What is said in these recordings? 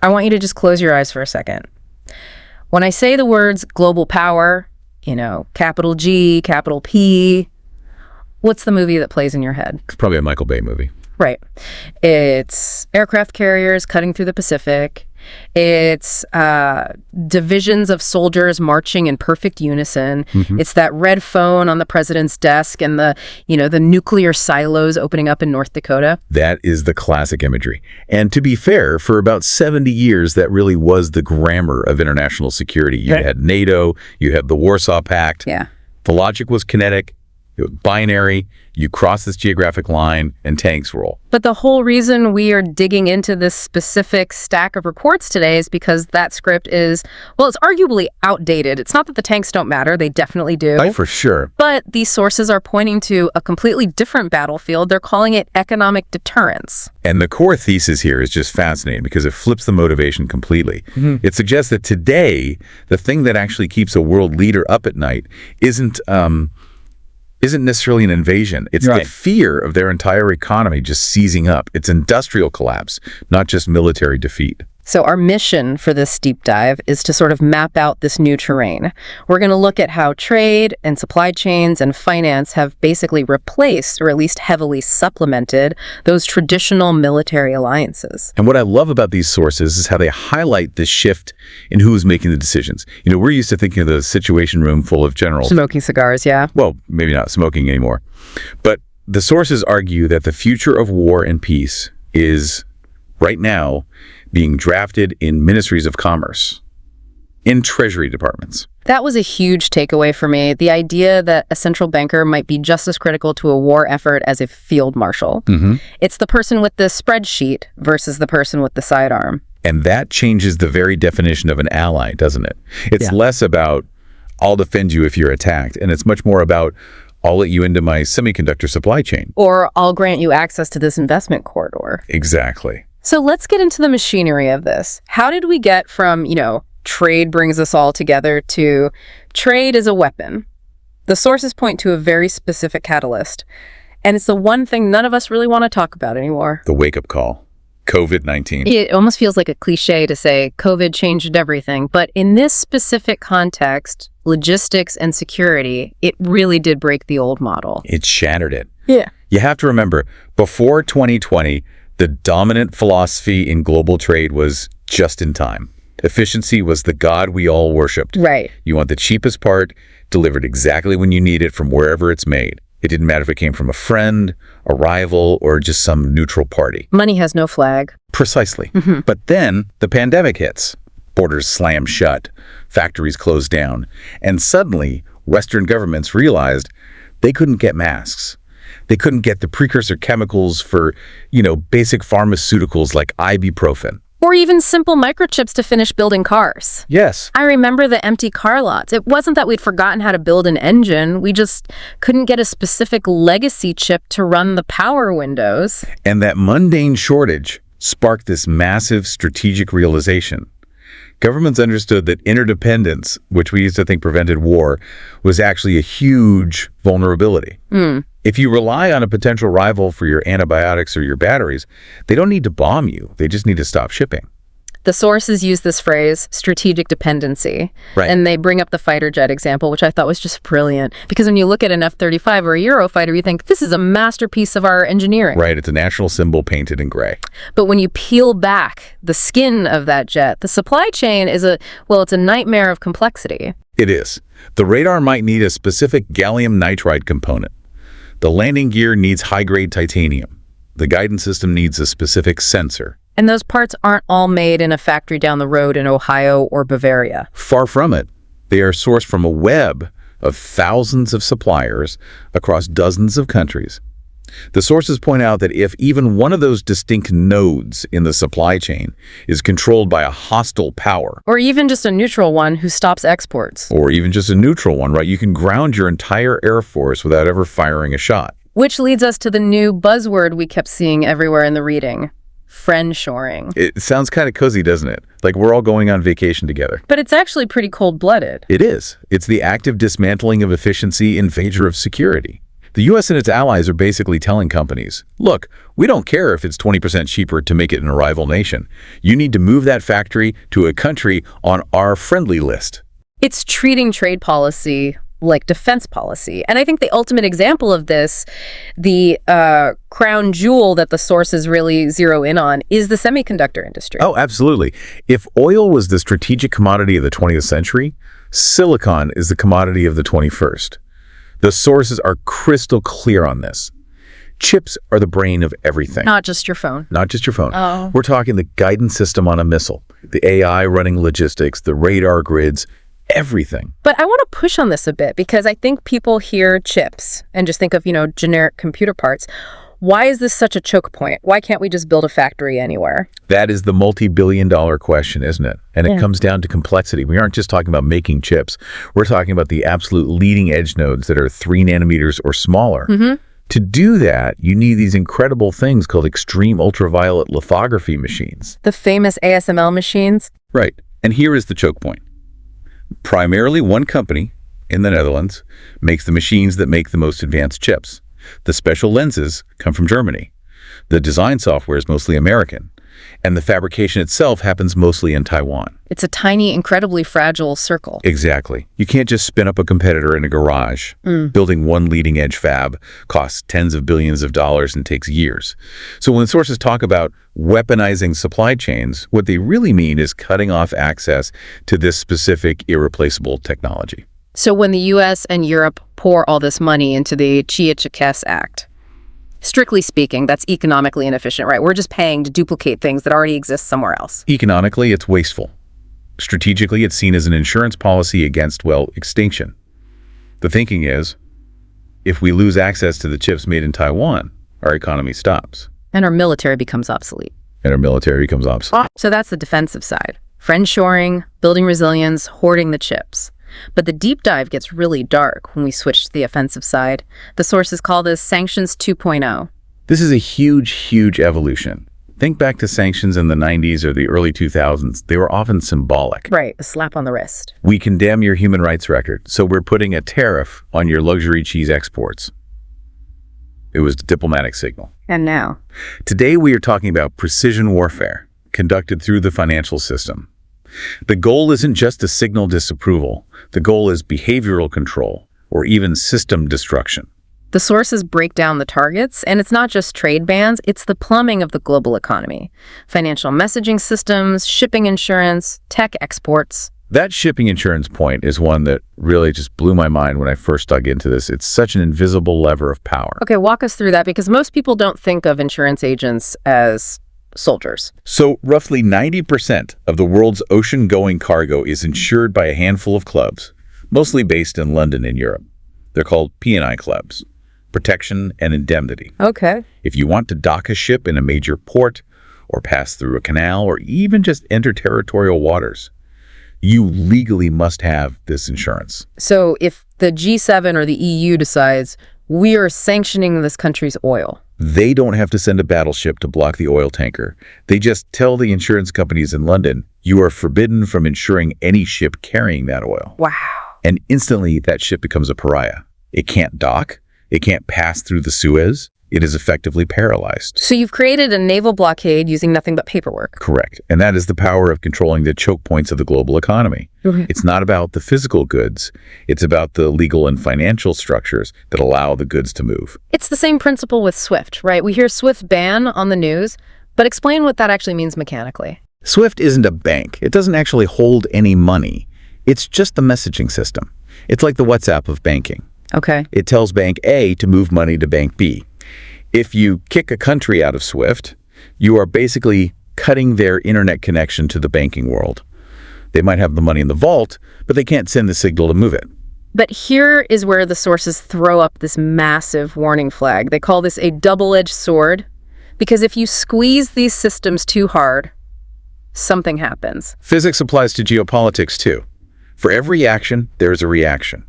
I want you to just close your eyes for a second. When I say the words global power, capital G, capital P, what's the movie that plays in your head? It's probably a Michael Bay movie. Right. It's aircraft carriers cutting through the Pacific. It's divisions of soldiers marching in perfect unison. Mm-hmm. It's that red phone on the president's desk and the nuclear silos opening up in North Dakota. That is the classic imagery. And to be fair, for about 70 years, that really was the grammar of international security. You had NATO, you had the Warsaw Pact. Yeah. The logic was kinetic. It was binary, you cross this geographic line, and tanks roll. But the whole reason we are digging into this specific stack of reports today is because that script is, it's arguably outdated. It's not that the tanks don't matter. They definitely do. Right, for sure. But these sources are pointing to a completely different battlefield. They're calling it economic deterrence. And the core thesis here is just fascinating because it flips the motivation completely. Mm-hmm. It suggests that today, the thing that actually keeps a world leader up at night isn't necessarily an invasion. It's the fear of their entire economy just seizing up. It's industrial collapse, not just military defeat. So our mission for this deep dive is to sort of map out this new terrain. We're going to look at how trade and supply chains and finance have basically replaced, or at least heavily supplemented, those traditional military alliances. And what I love about these sources is how they highlight this shift in who's making the decisions. We're used to thinking of the Situation Room full of generals. Smoking cigars, yeah. Well, maybe not smoking anymore. But the sources argue that the future of war and peace is, right now, being drafted in ministries of commerce, in treasury departments. That was a huge takeaway for me. The idea that a central banker might be just as critical to a war effort as a field marshal. Mm-hmm. It's the person with the spreadsheet versus the person with the sidearm. And that changes the very definition of an ally, doesn't it? It's less about, I'll defend you if you're attacked, and it's much more about, I'll let you into my semiconductor supply chain. Or I'll grant you access to this investment corridor. Exactly. So let's get into the machinery of this. How did we get from, trade brings us all together to trade is a weapon? The sources point to a very specific catalyst, and it's the one thing none of us really want to talk about anymore. The wake-up call. COVID-19. It almost feels like a cliche to say COVID changed everything, but in this specific context, logistics and security, it really did break the old model. It shattered it. Yeah. You have to remember, before 2020, the dominant philosophy in global trade was just in time. Efficiency was the god we all worshipped. Right. You want the cheapest part delivered exactly when you need it from wherever it's made. It didn't matter if it came from a friend, a rival, or just some neutral party. Money has no flag. Precisely. Mm-hmm. But then the pandemic hits. Borders slam shut. Factories close down. And suddenly, Western governments realized they couldn't get masks. They couldn't get the precursor chemicals for, basic pharmaceuticals like ibuprofen. Or even simple microchips to finish building cars. Yes. I remember the empty car lots. It wasn't that we'd forgotten how to build an engine. We just couldn't get a specific legacy chip to run the power windows. And that mundane shortage sparked this massive strategic realization. Governments understood that interdependence, which we used to think prevented war, was actually a huge vulnerability. If you rely on a potential rival for your antibiotics or your batteries, they don't need to bomb you. They just need to stop shipping. The sources use this phrase, strategic dependency, right. And they bring up the fighter jet example, which I thought was just brilliant. Because when you look at an F-35 or a Eurofighter, you think, this is a masterpiece of our engineering. Right, it's a national symbol painted in gray. But when you peel back the skin of that jet, the supply chain is it's a nightmare of complexity. It is. The radar might need a specific gallium nitride component. The landing gear needs high-grade titanium. The guidance system needs a specific sensor. And those parts aren't all made in a factory down the road in Ohio or Bavaria. Far from it. They are sourced from a web of thousands of suppliers across dozens of countries. The sources point out that if even one of those distinct nodes in the supply chain is controlled by a hostile power, or even just a neutral one who stops exports, or even just a neutral one, right, you can ground your entire air force without ever firing a shot. Which leads us to the new buzzword we kept seeing everywhere in the reading. Friendshoring. It sounds kind of cozy, doesn't it? Like we're all going on vacation together. But it's actually pretty cold-blooded. It is. It's the active dismantling of efficiency in favor of security. The U.S. and its allies are basically telling companies, look, we don't care if it's 20% cheaper to make it in a rival nation. You need to move that factory to a country on our friendly list. It's treating trade policy like defense policy. And I think the ultimate example of this, the crown jewel that the sources really zero in on, is the semiconductor industry. Oh, absolutely. If oil was the strategic commodity of the 20th century, silicon is the commodity of the 21st. The sources are crystal clear on this. Chips are the brain of everything. Not just your phone. Not just your phone. Oh. We're talking the guidance system on a missile, the AI running logistics, the radar grids, everything. But I want to push on this a bit because I think people hear chips and just think of, generic computer parts. Why is this such a choke point? Why can't we just build a factory anywhere? That is the multi-billion-dollar question, isn't it? And it comes down to complexity. We aren't just talking about making chips. We're talking about the absolute leading edge nodes that are 3 nanometers or smaller. To do that, you need these incredible things called extreme ultraviolet lithography machines. The famous ASML machines? Right. And here is the choke point. Primarily one company in the Netherlands makes the machines that make the most advanced chips. The special lenses come from Germany. The design software is mostly American. And the fabrication itself happens mostly in Taiwan. It's a tiny, incredibly fragile circle. Exactly. You can't just spin up a competitor in a garage. Building one leading-edge fab costs tens of billions of dollars and takes years. So when sources talk about weaponizing supply chains, what they really mean is cutting off access to this specific irreplaceable technology. So when the U.S. and Europe pour all this money into the Chichikes Act, strictly speaking, that's economically inefficient, right? We're just paying to duplicate things that already exist somewhere else. Economically, it's wasteful. Strategically, it's seen as an insurance policy against, extinction. The thinking is, if we lose access to the chips made in Taiwan, our economy stops. And our military becomes obsolete. So that's the defensive side. Friendshoring, building resilience, hoarding the chips. But the deep dive gets really dark when we switch to the offensive side. The sources call this Sanctions 2.0. This is a huge, huge evolution. Think back to sanctions in the 90s or the early 2000s. They were often symbolic. Right, a slap on the wrist. We condemn your human rights record, so we're putting a tariff on your luxury cheese exports. It was a diplomatic signal. And now? Today we are talking about precision warfare, conducted through the financial system. The goal isn't just to signal disapproval. The goal is behavioral control or even system destruction. The sources break down the targets, and it's not just trade bans, it's the plumbing of the global economy. Financial messaging systems, shipping insurance, tech exports. That shipping insurance point is one that really just blew my mind when I first dug into this. It's such an invisible lever of power. Okay, walk us through that because most people don't think of insurance agents as soldiers. So roughly 90% of the world's ocean-going cargo is insured by a handful of clubs, mostly based in London and Europe. They're called P&I clubs, protection and indemnity. Okay. If you want to dock a ship in a major port or pass through a canal or even just enter territorial waters, you legally must have this insurance. So if the G7 or the EU decides we are sanctioning this country's oil, they don't have to send a battleship to block the oil tanker. They just tell the insurance companies in London, you are forbidden from insuring any ship carrying that oil. Wow. And instantly that ship becomes a pariah. It can't dock. It can't pass through the Suez. It is effectively paralyzed. So you've created a naval blockade using nothing but paperwork. Correct. And that is the power of controlling the choke points of the global economy. Okay. It's not about the physical goods. It's about the legal and financial structures that allow the goods to move. It's the same principle with SWIFT, right? We hear SWIFT ban on the news, but explain what that actually means mechanically. SWIFT isn't a bank. It doesn't actually hold any money. It's just the messaging system. It's like the WhatsApp of banking. Okay. It tells Bank A to move money to Bank B. If you kick a country out of SWIFT, you are basically cutting their internet connection to the banking world. They might have the money in the vault, but they can't send the signal to move it. But here is where the sources throw up this massive warning flag. They call this a double-edged sword, because if you squeeze these systems too hard, something happens. Physics applies to geopolitics too. For every action, there is a reaction.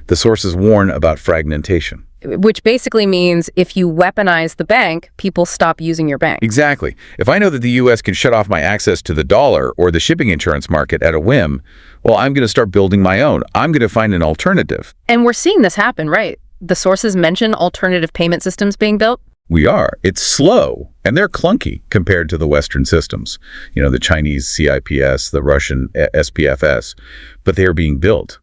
The sources warn about fragmentation. Which basically means if you weaponize the bank, people stop using your bank. Exactly. If I know that the U.S. can shut off my access to the dollar or the shipping insurance market at a whim, well, I'm going to start building my own. I'm going to find an alternative. And we're seeing this happen, right? the sources mention alternative payment systems being built? We are. It's slow, and they're clunky compared to the Western systems. The Chinese CIPS, the Russian SPFS, but they are being built.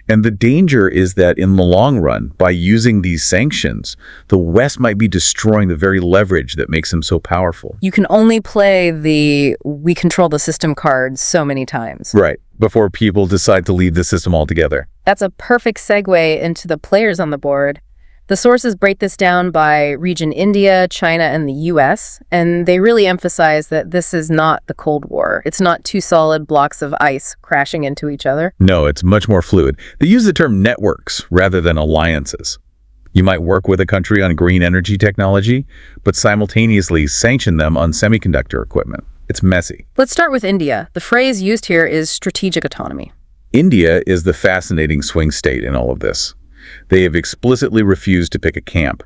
And the danger is that in the long run, by using these sanctions, the West might be destroying the very leverage that makes them so powerful. You can only play the "we control the system" card so many times. Right, before people decide to leave the system altogether. That's a perfect segue into the players on the board. The sources break this down by region: India, China, and the US, and they really emphasize that this is not the Cold War. It's not two solid blocks of ice crashing into each other. No, it's much more fluid. They use the term networks rather than alliances. You might work with a country on green energy technology, but simultaneously sanction them on semiconductor equipment. It's messy. Let's start with India. The phrase used here is strategic autonomy. India is the fascinating swing state in all of this. They have explicitly refused to pick a camp.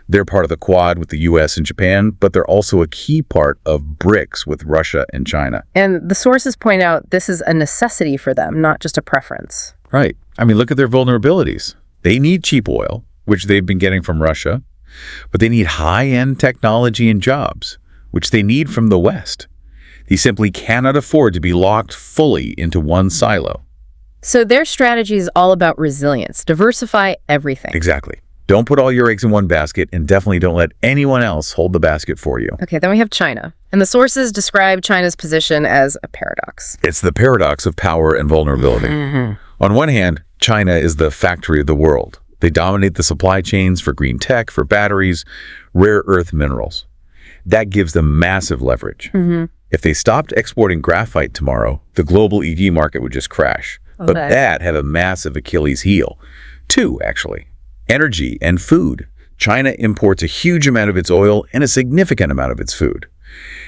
They're part of the Quad with the US and Japan, but they're also a key part of BRICS with Russia and China. And the sources point out this is a necessity for them, not just a preference. Right. Look at their vulnerabilities. They need cheap oil, which they've been getting from Russia, but they need high-end technology and jobs, which they need from the West. They simply cannot afford to be locked fully into one silo. So their strategy is all about resilience. Diversify everything. Exactly. Don't put all your eggs in one basket, and definitely don't let anyone else hold the basket for you. Okay, then we have China. And the sources describe China's position as a paradox. It's the paradox of power and vulnerability. On one hand, China is the factory of the world. They dominate the supply chains for green tech, for batteries, rare earth minerals. That gives them massive leverage. If they stopped exporting graphite tomorrow, the global EV market would just crash. Okay. But that had a massive Achilles heel. Two, actually. Energy and food. China imports a huge amount of its oil and a significant amount of its food.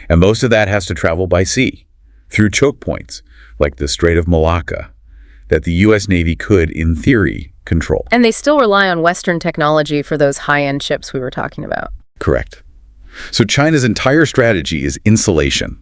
And most of that has to travel by sea, through choke points, like the Strait of Malacca, that the U.S. Navy could, in theory, control. And they still rely on Western technology for those high-end chips we were talking about. Correct. So China's entire strategy is insulation.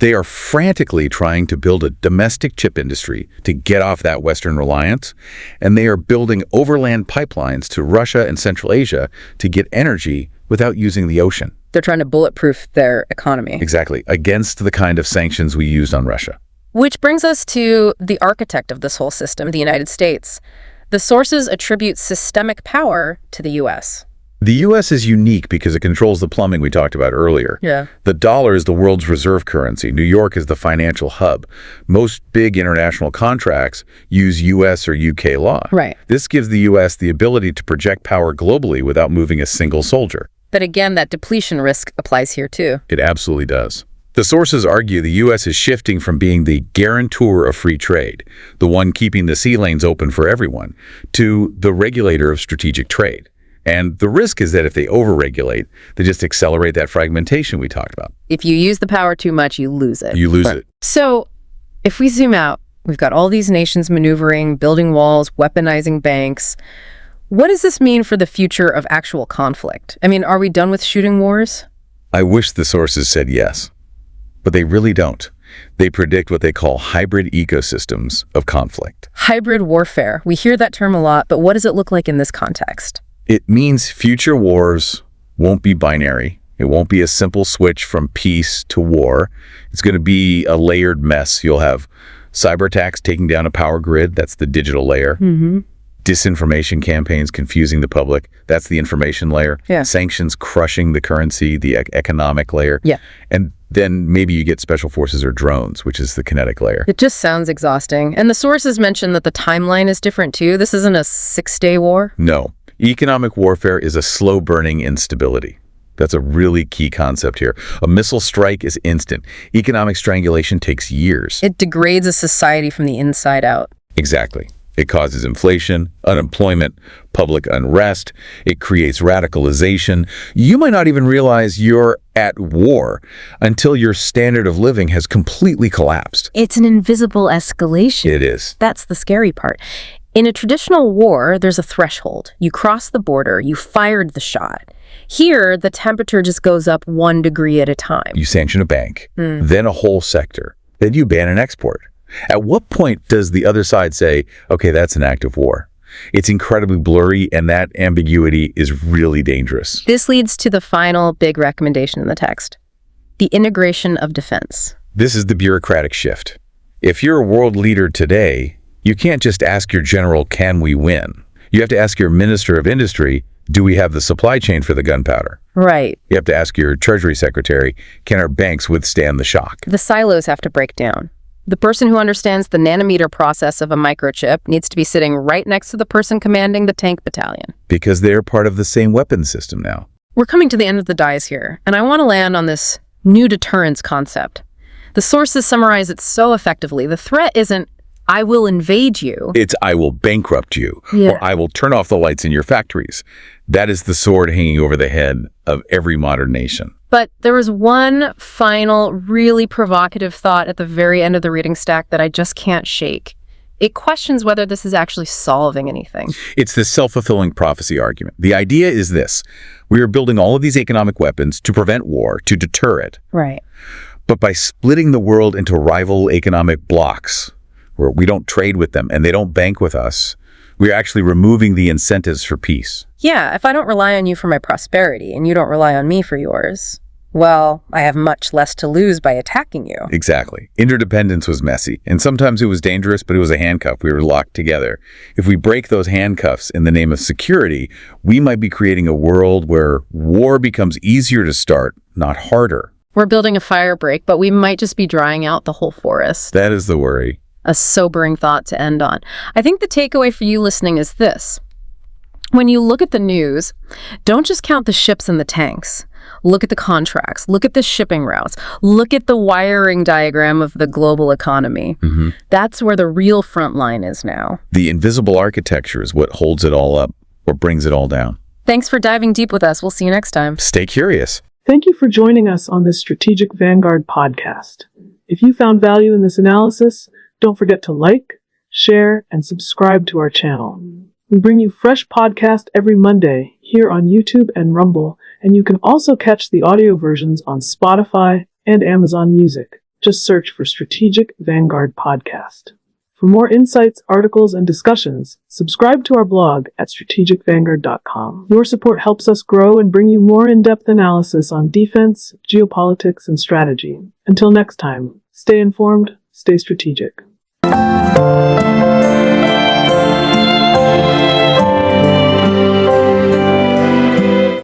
They are frantically trying to build a domestic chip industry to get off that Western reliance, and they are building overland pipelines to Russia and Central Asia to get energy without using the ocean. They're trying to bulletproof their economy. Exactly, against the kind of sanctions we used on Russia. Which brings us to the architect of this whole system, the United States. The sources attribute systemic power to the U.S. The U.S. is unique because it controls the plumbing we talked about earlier. Yeah. The dollar is the world's reserve currency. New York is the financial hub. Most big international contracts use U.S. or U.K. law. Right. This gives the U.S. the ability to project power globally without moving a single soldier. But again, that depletion risk applies here too. It absolutely does. The sources argue the U.S. is shifting from being the guarantor of free trade, the one keeping the sea lanes open for everyone, to the regulator of strategic trade. And the risk is that if they overregulate, they just accelerate that fragmentation we talked about. If you use the power too much, you lose it. You lose it. So if we zoom out, we've got all these nations maneuvering, building walls, weaponizing banks. What does this mean for the future of actual conflict? Are we done with shooting wars? I wish the sources said yes, but they really don't. They predict what they call hybrid ecosystems of conflict. Hybrid warfare. We hear that term a lot, but what does it look like in this context? It means future wars won't be binary. It won't be a simple switch from peace to war. It's going to be a layered mess. You'll have cyber attacks taking down a power grid. That's the digital layer. Disinformation campaigns confusing the public. That's the information layer. Yeah. Sanctions crushing the currency, the economic layer. Yeah. And then maybe you get special forces or drones, which is the kinetic layer. It just sounds exhausting. And the sources mention that the timeline is different too. This isn't a 6-day war. No. Economic warfare is a slow-burning instability. That's a really key concept here. A missile strike is instant. Economic strangulation takes years. It degrades a society from the inside out. Exactly. It causes inflation, unemployment, public unrest. It creates radicalization. You might not even realize you're at war until your standard of living has completely collapsed. It's an invisible escalation. It is. That's the scary part. In a traditional war, there's a threshold. You cross the border, you fired the shot. Here, the temperature just goes up 1 degree at a time. You sanction a bank, then a whole sector, then you ban an export. At what point does the other side say, okay, that's an act of war? It's incredibly blurry, and that ambiguity is really dangerous. This leads to the final big recommendation in the text: the integration of defense. This is the bureaucratic shift. If you're a world leader today, you can't just ask your general, can we win? You have to ask your Minister of Industry, do we have the supply chain for the gunpowder? Right. You have to ask your Treasury Secretary, can our banks withstand the shock? The silos have to break down. The person who understands the nanometer process of a microchip needs to be sitting right next to the person commanding the tank battalion. Because they're part of the same weapons system now. We're coming to the end of the dies here, and I want to land on this new deterrence concept. The sources summarize it so effectively. The threat isn't, I will invade you. It's, I will bankrupt you, Yeah. or I will turn off the lights in your factories. That is the sword hanging over the head of every modern nation. But there was one final, really provocative thought at the very end of the reading stack that I just can't shake. It questions whether this is actually solving anything. It's the self-fulfilling prophecy argument. The idea is this. We are building all of these economic weapons to prevent war, to deter it. Right. But by splitting the world into rival economic blocks, where we don't trade with them and they don't bank with us, we're actually removing the incentives for peace. Yeah, if I don't rely on you for my prosperity and you don't rely on me for yours, well, I have much less to lose by attacking you. Exactly. Interdependence was messy, and sometimes it was dangerous, but it was a handcuff. We were locked together. If we break those handcuffs in the name of security, we might be creating a world where war becomes easier to start, not harder. We're building a fire break, but we might just be drying out the whole forest. That is the worry. A sobering thought to end on. I think the takeaway for you listening is this. When you look at the news, don't just count the ships and the tanks. Look at the contracts. Look at the shipping routes. Look at the wiring diagram of the global economy. Mm-hmm. That's where the real front line is now. The invisible architecture is what holds it all up or brings it all down. Thanks for diving deep with us. We'll see you next time. Stay curious. Thank you for joining us on this Strategic Vanguard podcast. If you found value in this analysis, don't forget to like, share, and subscribe to our channel. We bring you fresh podcasts every Monday here on YouTube and Rumble, and you can also catch the audio versions on Spotify and Amazon Music. Just search for Strategic Vanguard Podcast. For more insights, articles, and discussions, subscribe to our blog at strategicvanguard.com. Your support helps us grow and bring you more in-depth analysis on defense, geopolitics, and strategy. Until next time, stay informed, stay strategic.